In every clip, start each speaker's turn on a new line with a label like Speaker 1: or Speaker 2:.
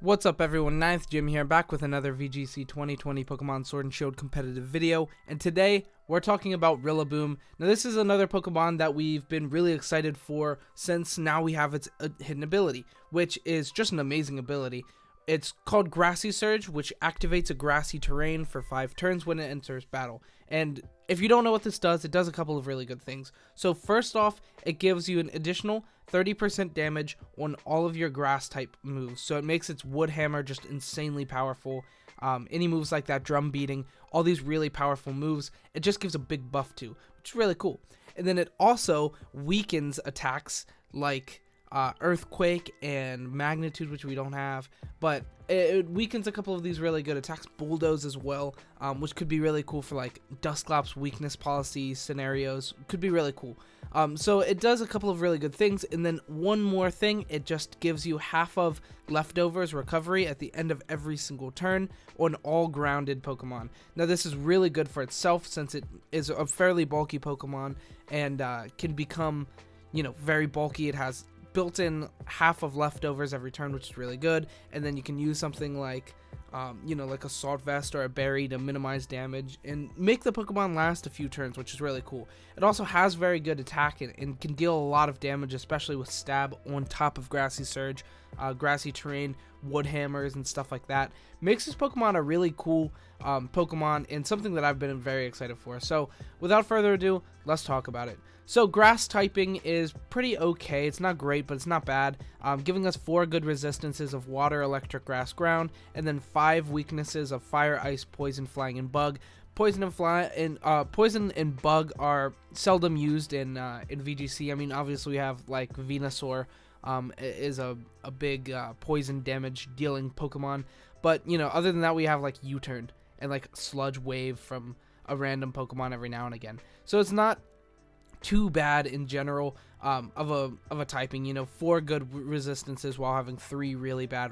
Speaker 1: What's up everyone, Ninth Jim here, back with another VGC 2020 Pokemon Sword and Shield competitive video, and today we're talking about Rillaboom. Now this is another Pokemon that we've been really excited for since now we have its hidden ability, which is just an amazing ability. It's called Grassy Surge, which activates a grassy terrain for 5 turns when it enters battle. And if you don't know what this does, it does a couple of really good things. So first off, it gives you an additional 30% damage on all of your grass type moves. So it makes its Wood Hammer just insanely powerful. Any moves like that, Drum Beating, all these really powerful moves, it just gives a big buff to, which is really cool. And then it also weakens attacks like Earthquake and Magnitude, which we don't have, but it weakens a couple of these really good attacks. Bulldoze as well, which could be really cool for like Dusclops weakness policy scenarios. Could be really cool. So it does a couple of really good things, and then one more thing, it just gives you half of leftovers recovery at the end of every single turn on all grounded Pokemon. Now this is really good for itself since it is a fairly bulky Pokemon and can become, very bulky. It has built-in half of leftovers every turn, which is really good, and then you can use something like like a Salt Vest or a Berry to minimize damage and make the Pokemon last a few turns, which is really cool. It also has very good attack and can deal a lot of damage, especially with Stab on top of Grassy Surge, Grassy Terrain, Wood Hammers, and stuff like that. Makes this Pokemon a really cool Pokemon and something that I've been very excited for. So without further ado, let's talk about it. So grass typing is pretty okay. It's not great, but it's not bad. Giving us 4 good resistances of Water, Electric, Grass, Ground, and then 5 weaknesses of Fire, Ice, Poison, Flying, and Bug. Poison and Bug are seldom used in VGC. I mean, obviously we have like Venusaur is a big poison damage dealing Pokemon, but other than that we have like U-Turn and like Sludge Wave from a random Pokemon every now and again. So it's not too bad in general of a typing. 4 good resistances while having 3 really bad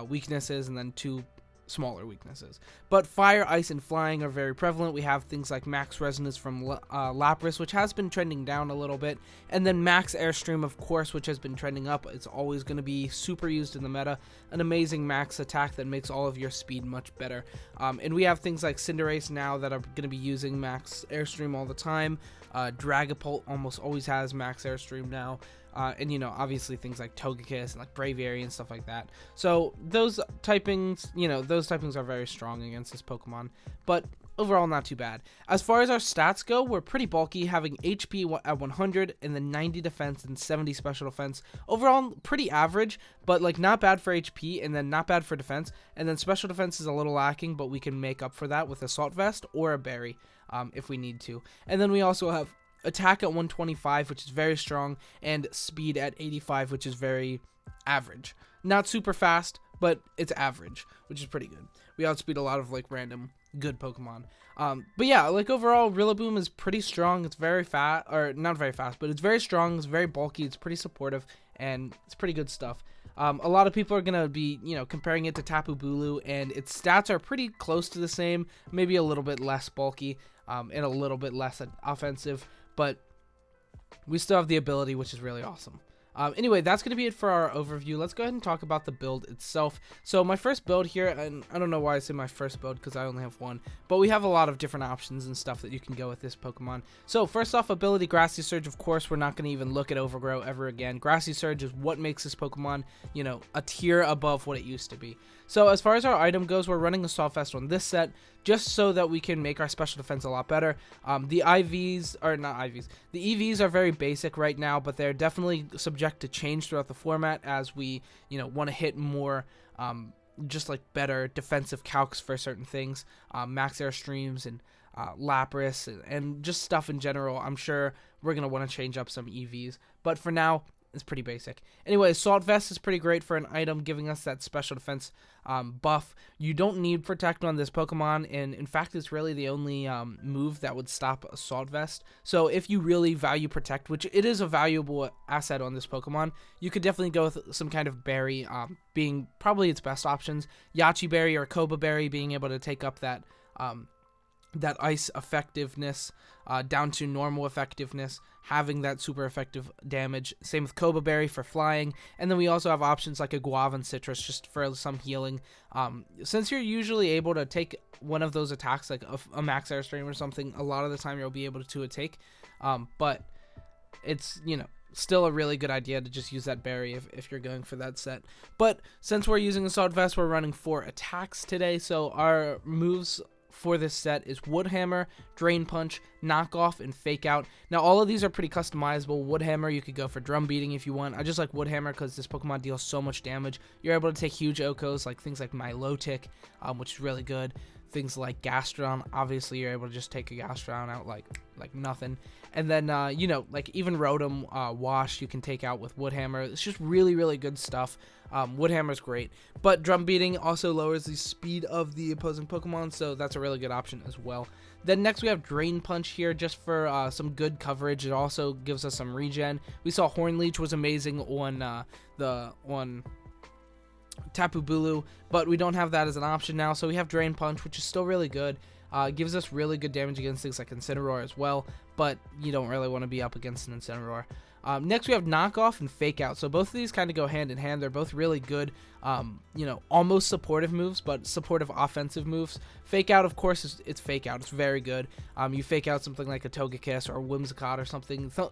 Speaker 1: weaknesses and then 2 smaller weaknesses. But Fire, Ice, and Flying are very prevalent. We have things like Max Resonance from Lapras, which has been trending down a little bit, and then Max Airstream, of course, which has been trending up. It's always going to be super used in the meta. An amazing max attack that makes all of your speed much better. And we have things like Cinderace now that are going to be using Max Airstream all the time. Dragapult almost always has Max Airstream now. And obviously things like Togekiss and like Braviary and stuff like that. So those typings are very strong against this Pokemon, but overall not too bad. As far as our stats go, we're pretty bulky, having HP at 100 and then 90 defense and 70 special defense. Overall pretty average, but like not bad for HP and then not bad for defense, and then special defense is a little lacking, but we can make up for that with a Salt Vest or a Berry if we need to. And then we also have attack at 125, which is very strong, and speed at 85, which is very average. Not super fast, but it's average, which is pretty good. We outspeed a lot of like random good Pokemon. But yeah, like overall, Rillaboom is pretty strong. It's very fast, or not very fast, but it's very strong. It's very bulky. It's pretty supportive, and it's pretty good stuff. A lot of people are going to be, comparing it to TAPU BULU, and its stats are pretty close to the same, maybe a little bit less bulky, and a little bit less offensive, but we still have the ability, which is really awesome. Anyway, that's going to be it for our overview. Let's go ahead and talk about the build itself. So my first build here, and I don't know why I say my first build because I only have one, but we have a lot of different options and stuff that you can go with this Pokemon. So first off, ability Grassy Surge. Of course, we're not going to even look at Overgrow ever again. Grassy Surge is what makes this Pokemon, a tier above what it used to be. So as far as our item goes, we're running a Salt Vest on this set just so that we can make our special defense a lot better. The EVs are very basic right now, but they're definitely subject to change throughout the format as we, want to hit more, just like better defensive calcs for certain things, Max Airstreams and Lapras and just stuff in general. I'm sure we're going to want to change up some EVs, but for now, it's pretty basic. Anyway, Salt Vest is pretty great for an item, giving us that special defense buff. You don't need Protect on this Pokemon, and in fact, it's really the only move that would stop a Salt Vest. So if you really value Protect, which it is a valuable asset on this Pokemon, you could definitely go with some kind of Berry, being probably its best options. Yachi Berry or Koba Berry being able to take up that that ice effectiveness down to normal effectiveness, having that super effective damage. Same with Koba Berry for flying, and then we also have options like a Guava and Citrus just for some healing. Since you're usually able to take one of those attacks, like a Max Airstream or something, a lot of the time you'll be able to take, but it's, still a really good idea to just use that berry if you're going for that set. But since we're using Assault Vest, we're running 4 attacks today, so our moves for this set is Wood Hammer, Drain Punch, Knock Off, and Fake Out. Now, all of these are pretty customizable. Wood Hammer, you could go for Drum Beating if you want. I just like Wood Hammer because this Pokemon deals so much damage. You're able to take huge OHKOs, like things like Milotic, which is really good. Things like Gastrodon, obviously you're able to just take a Gastrodon out like nothing. And then, like even Rotom Wash you can take out with Wood Hammer. It's just really, really good stuff. Wood Hammer's great. But Drum Beating also lowers the speed of the opposing Pokemon, so that's a really good option as well. Then next we have Drain Punch here just for some good coverage. It also gives us some regen. We saw Horn Leech was amazing on TAPU BULU, but we don't have that as an option now, so we have Drain Punch, which is still really good. Gives us really good damage against things like Incineroar as well, but you don't really want to be up against an Incineroar. Next we have Knock Off and Fake Out, so both of these kind of go hand in hand. They're both really good, almost supportive moves, but supportive offensive moves. Fake Out, of course, it's Fake Out. It's very good. You fake out something like a Togekiss or a Whimsicott or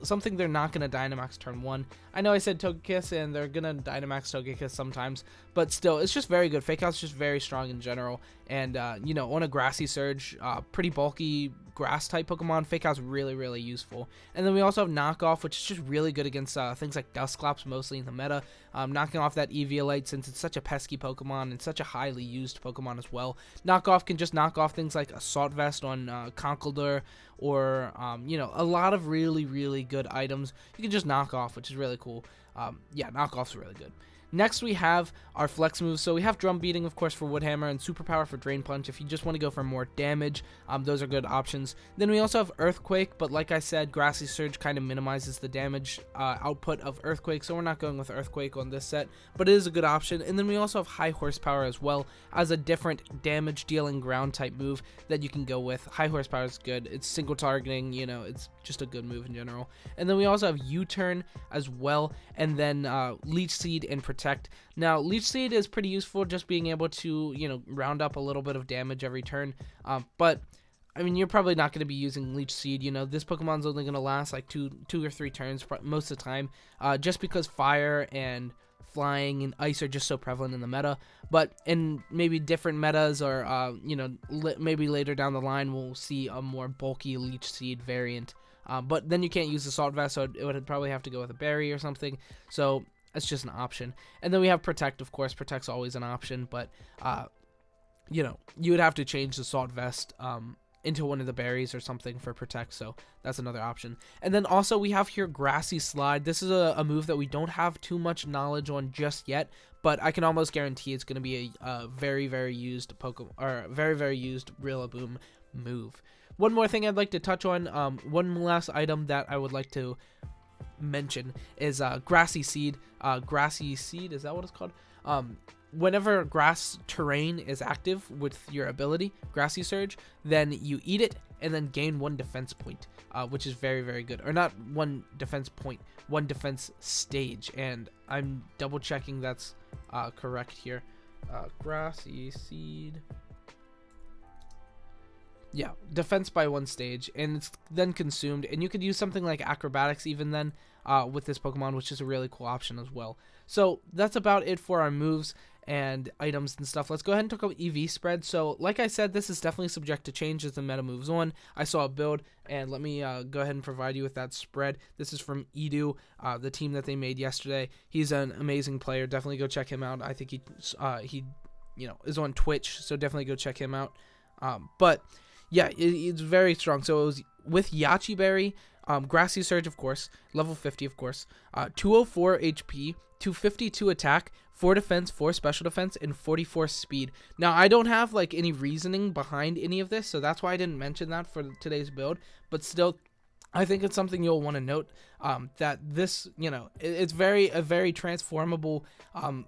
Speaker 1: something they're not going to Dynamax turn 1. I know I said Togekiss, and they're going to Dynamax Togekiss sometimes, but still, it's just very good. Fake Out's just very strong in general, and, on a Grassy Surge, pretty bulky grass-type Pokemon, Fake Out's really, really useful. And then we also have Knock Off, which is just really good against things like Dusclops, mostly in the meta. Knocking off that Eviolite, since it's such a pesky Pokemon and such a highly used Pokemon as well. Knock Off can just knock off things like Assault Vest on Conkeldurr, or, a lot of really, really good items you can just knock off, which is really cool. Knock Off's really good. Next, we have our flex moves. So we have Drum Beating, of course, for Wood Hammer, and Superpower for Drain Punch. If you just want to go for more damage, those are good options. Then we also have Earthquake, but like I said, Grassy Surge kind of minimizes the damage output of Earthquake, so we're not going with Earthquake on this set, but it is a good option. And then we also have High Horsepower as well as a different damage-dealing ground-type move that you can go with. High Horsepower is good. It's single targeting, it's just a good move in general. And then we also have U-Turn as well, and then Leech Seed and Protect. Now, Leech Seed is pretty useful, just being able to, round up a little bit of damage every turn, but I mean, you're probably not going to be using Leech Seed. This Pokemon's only going to last like two or three turns most of the time, just because Fire and Flying and Ice are just so prevalent in the meta. But in maybe different metas, or maybe later down the line, we'll see a more bulky Leech Seed variant. But then you can't use Assault Vest, so it would probably have to go with a Berry or something. So it's just an option. And then we have Protect, of course. Protect's always an option, but you would have to change the Assault Vest into one of the berries or something for Protect, so that's another option. And then also we have here Grassy Slide. This is a move that we don't have too much knowledge on just yet, but I can almost guarantee it's going to be a very, very used Pokemon, or very, very used Rillaboom move. One more thing I'd like to touch on, one last item that I would like to mention is Grassy Seed. Grassy Seed, is that what it's called? Whenever grass terrain is active with your ability, Grassy Surge, then you eat it and then gain 1 defense point, which is very, very good. Or not 1 defense point, 1 defense stage. And I'm double checking that's correct here. Grassy Seed. Yeah, defense by 1 stage, and it's then consumed, and you could use something like Acrobatics even then with this Pokemon, which is a really cool option as well. So that's about it for our moves and items and stuff. Let's go ahead and talk about EV spread. So like I said, this is definitely subject to change as the meta moves on. I saw a build, and let me go ahead and provide you with that spread. This is from Edu, the team that they made yesterday. He's an amazing player. Definitely go check him out. I think he is on Twitch, so definitely go check him out. But yeah, it's very strong. So it was with Yachi Berry, Grassy Surge, of course, level 50, of course, 204 HP, 252 attack, 4 defense, 4 special defense, and 44 speed. Now, I don't have like any reasoning behind any of this, so that's why I didn't mention that for today's build, but still, I think it's something you'll want to note. that this, it's a very transformable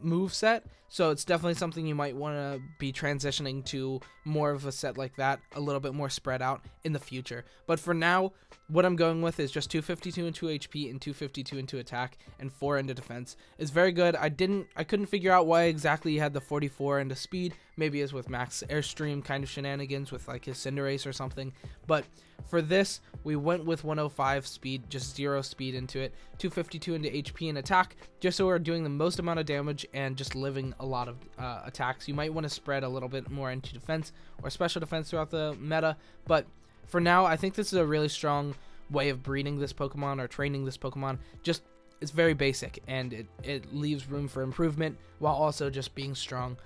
Speaker 1: move set. So it's definitely something you might want to be transitioning to more of a set like that, a little bit more spread out in the future. But for now, what I'm going with is just 252 into HP and 252 into attack and 4 into defense. It's very good. I couldn't figure out why exactly he had the 44 into speed. Maybe it's with max airstream kind of shenanigans with like his Cinderace or something. But for this, we went with 105 speed, just 0 speed into it, 252 into HP and attack, just so we're doing the most amount of damage and just living a lot of attacks. You might want to spread a little bit more into defense or special defense throughout the meta, but for now, I think this is a really strong way of breeding this Pokemon or training this Pokemon. Just, it's very basic, and it leaves room for improvement while also just being strong.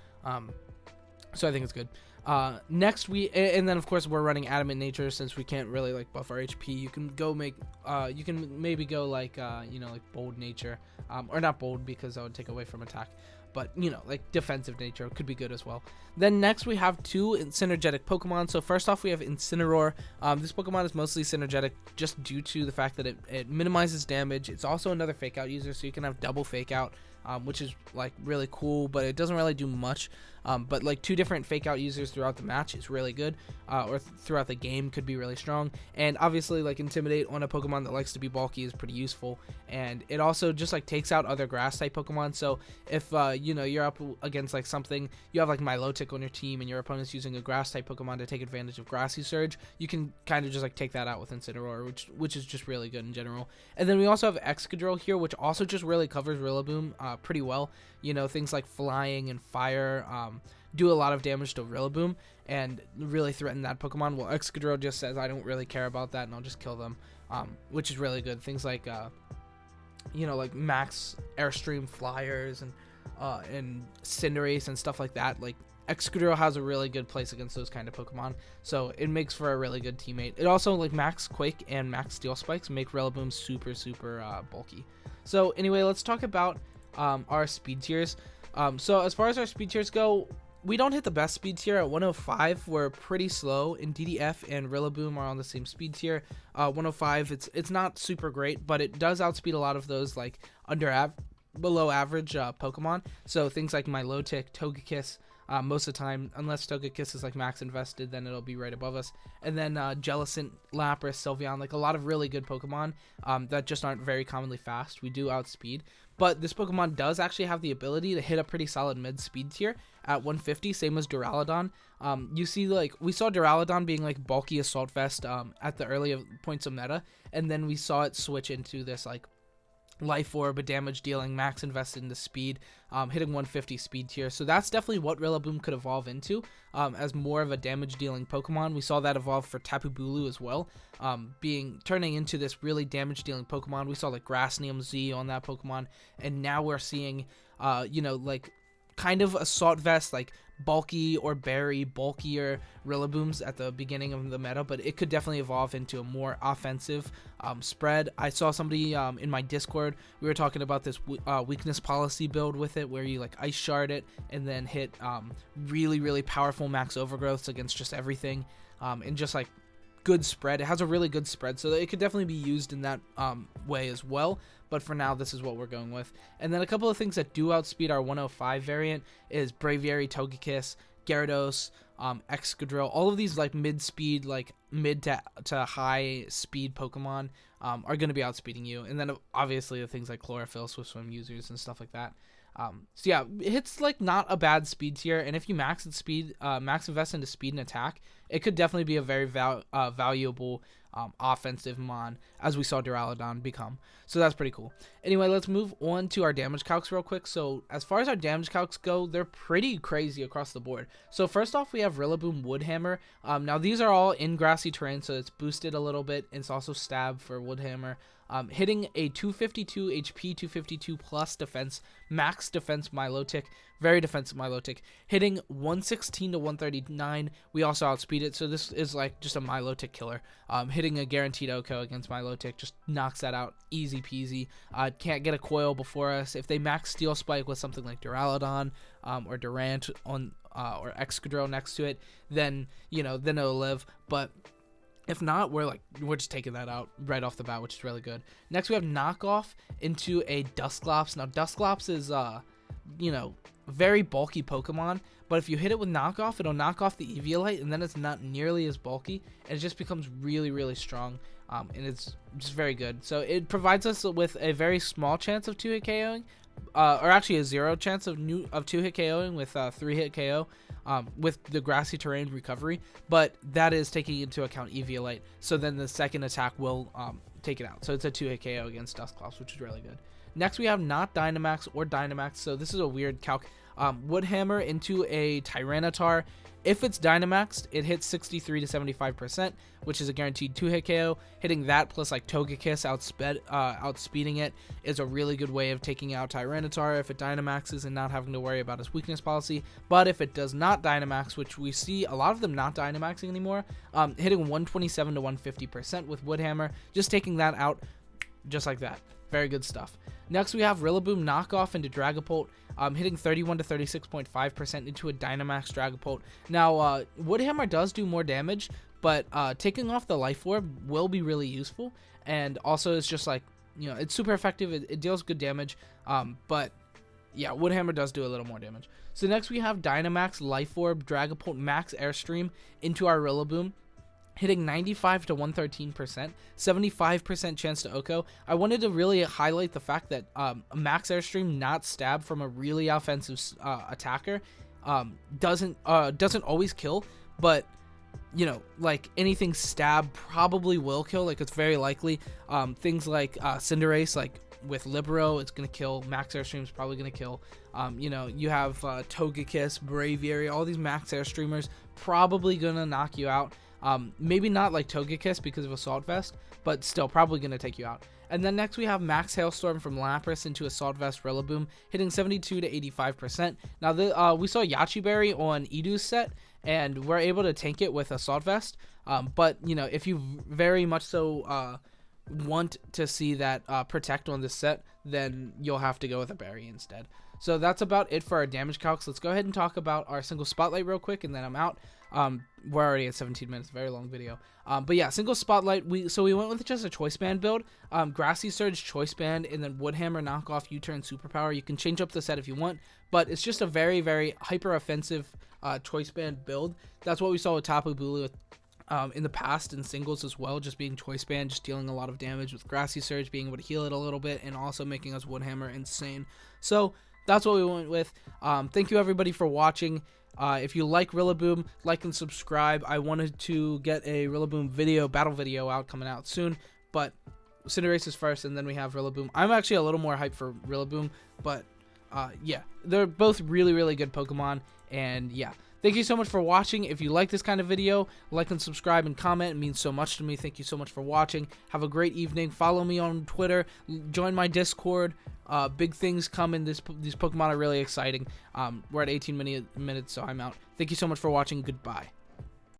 Speaker 1: So I think it's good. Next and then of course we're running Adamant Nature since we can't really like buff our HP. You can go you can maybe go like like Bold Nature, or not Bold because that would take away from attack, but like Defensive Nature could be good as well. Then next we have 2 synergetic Pokemon. So first off we have Incineroar. This Pokemon is mostly synergetic just due to the fact that it minimizes damage. It's also another Fake Out user, so you can have double Fake Out, which is like really cool, but it doesn't really do much. But like 2 different Fake Out users throughout the match is really good, or throughout the game could be really strong. And obviously like Intimidate on a Pokemon that likes to be bulky is pretty useful, and it also just like takes out other grass type Pokemon. So if you're up against like something, you have like Milotic on your team and your opponent's using a grass type Pokemon to take advantage of Grassy Surge, you can kind of just like take that out with Incineroar, which is just really good in general. And then we also have Excadrill here, which also just really covers Rillaboom pretty well. Things like flying and fire do a lot of damage to Rillaboom and really threaten that Pokemon. Well, Excadrill just says, I don't really care about that and I'll just kill them, which is really good. Things like like max airstream flyers and Cinderace and stuff like that. Like Excadrill has a really good place against those kind of Pokemon, so it makes for a really good teammate. It also, like Max Quake and Max Steel Spikes make Rillaboom super bulky. So anyway, let's talk about our speed tiers. So as far as our speed tiers go, we don't hit the best speed tier at 105. We're pretty slow, and DDF and Rillaboom are on the same speed tier. 105, it's not super great, but it does outspeed a lot of those like below average Pokemon. So things like Milotic, Togekiss, most of the time, unless Togekiss is like max invested, then it'll be right above us. And then Jellicent, Lapras, Sylveon, like a lot of really good Pokemon that just aren't very commonly fast. We do outspeed, but this Pokemon does actually have the ability to hit a pretty solid mid speed tier at 150, same as Duraludon. You see, like, we saw Duraludon being like bulky Assault Vest at the early points of meta, and then we saw it switch into this like Life Orb, a damage dealing, max invested into speed, hitting 150 speed tier. So that's definitely what Rillaboom could evolve into, as more of a damage dealing Pokemon. We saw that evolve for TAPU BULU as well, turning into this really damage dealing Pokemon. We saw like Grassneem Z on that Pokemon, and now we're seeing like kind of Assault Vest, like bulky or berry bulkier Rillabooms at the beginning of the meta, but it could definitely evolve into a more offensive spread. I saw somebody in my Discord, we were talking about this weakness policy build with it, where you like Ice Shard it and then hit really powerful max overgrowths against just everything, and just like good spread. It has a really good spread, so it could definitely be used in that way as well. But for now, this is what we're going with. And then a couple of things that do outspeed our 105 variant is Braviary, Togekiss, Gyarados, Excadrill. All of these like mid-speed, like mid to high speed Pokemon are going to be outspeeding you. And then obviously the things like Chlorophyll, Swift Swim users, and stuff like that. So yeah, it's like not a bad speed tier, and if you max invest into speed and attack, it could definitely be a very valuable offensive mon, as we saw Duraludon become. So that's pretty cool. Anyway, let's move on to our damage calcs real quick. So as far as our damage calcs go, they're pretty crazy across the board. So first off, we have Rillaboom Woodhammer. Now these are all in grassy terrain, so it's boosted a little bit. It's also stab for Woodhammer. Hitting a 252 HP, 252 plus defense, max defense Milotic, very defensive Milotic, hitting 116 to 139. We also outspeed it, so this is like just a Milotic killer. Hitting a guaranteed OHKO against Milotic just knocks that out easy peasy. Can't get a coil before us. If they max Steel Spike with something like Duraludon or Durant on or Excadrill next to it, then then it'll live. But If not, we're just taking that out right off the bat, which is really good. Next, we have Knockoff into a Dusclops. Now, Dusclops is, very bulky Pokemon, but if you hit it with Knockoff, it'll knock off the Eviolite, and then it's not nearly as bulky, and it just becomes really, really strong, and it's just very good. So it provides us with a very small chance of 2-hit KOing, or actually a 0 chance of 2-hit KOing with 3-hit KO. With the grassy terrain recovery, but that is taking into account Eviolite, so then the second attack will take it out. So it's a 2-hit KO against Dusclops, which is really good. Next, we have not Dynamax or Dynamax, so this is a weird calc. Woodhammer into a Tyranitar. If it's Dynamaxed, it hits 63 to 75%, which is a guaranteed 2-hit KO. Hitting that plus like Togekiss outspeeding it is a really good way of taking out Tyranitar if it Dynamaxes and not having to worry about its weakness policy. But if it does not Dynamax, which we see a lot of them not Dynamaxing anymore, hitting 127 to 150% with Woodhammer, just taking that out just like that. Very good stuff. Next, we have Rillaboom Knockoff into Dragapult, hitting 31 to 36.5% into a Dynamax Dragapult. Now, Woodhammer does do more damage, but taking off the Life Orb will be really useful, and also it's just like, it's super effective. It deals good damage, but yeah, Woodhammer does do a little more damage. So next, we have Dynamax Life Orb Dragapult Max Airstream into our Rillaboom, hitting 95 to 113%, 75% chance to OHKO. I wanted to really highlight the fact that Max Airstream, not stab from a really offensive attacker, doesn't always kill, but like anything stab probably will kill. Like, it's very likely. Things like Cinderace, like with Libero, it's gonna kill. Max Airstream is probably gonna kill. You have Togekiss, Braviary, all these Max Airstreamers probably gonna knock you out. Maybe not like Togekiss because of Assault Vest, but still probably going to take you out. And then next we have Max Hailstorm from Lapras into Assault Vest Rillaboom, hitting 72 to 85%. Now, we saw Yachi Berry on Edu's set, and we're able to tank it with Assault Vest. But, if you very much so want to see that Protect on this set, then you'll have to go with a Berry instead. So that's about it for our damage calcs. Let's go ahead and talk about our single spotlight real quick, and then I'm out. We're already at 17 minutes, very long video. But yeah, single spotlight. We went with just a choice band build. Grassy Surge, choice band, and then Woodhammer Knockoff, U-turn, superpower. You can change up the set if you want, but it's just a very, very hyper offensive choice band build. That's what we saw with Tapu Bulu in the past in singles as well, just being choice band, just dealing a lot of damage with Grassy Surge, being able to heal it a little bit, and also making us Woodhammer insane. So that's what we went with. Thank you everybody for watching. If you like Rillaboom, like and subscribe. I wanted to get a Rillaboom battle video coming out soon, but Cinderace is first, and then we have Rillaboom. I'm actually a little more hyped for Rillaboom, but yeah, they're both really, really good Pokemon, and yeah. Thank you so much for watching. If you like this kind of video, like and subscribe and comment. It means so much to me. Thank you so much for watching. Have a great evening. Follow me on Twitter. Join my Discord. Big things coming. These Pokemon are really exciting. We're at 18 minutes, so I'm out. Thank you so much for watching. Goodbye.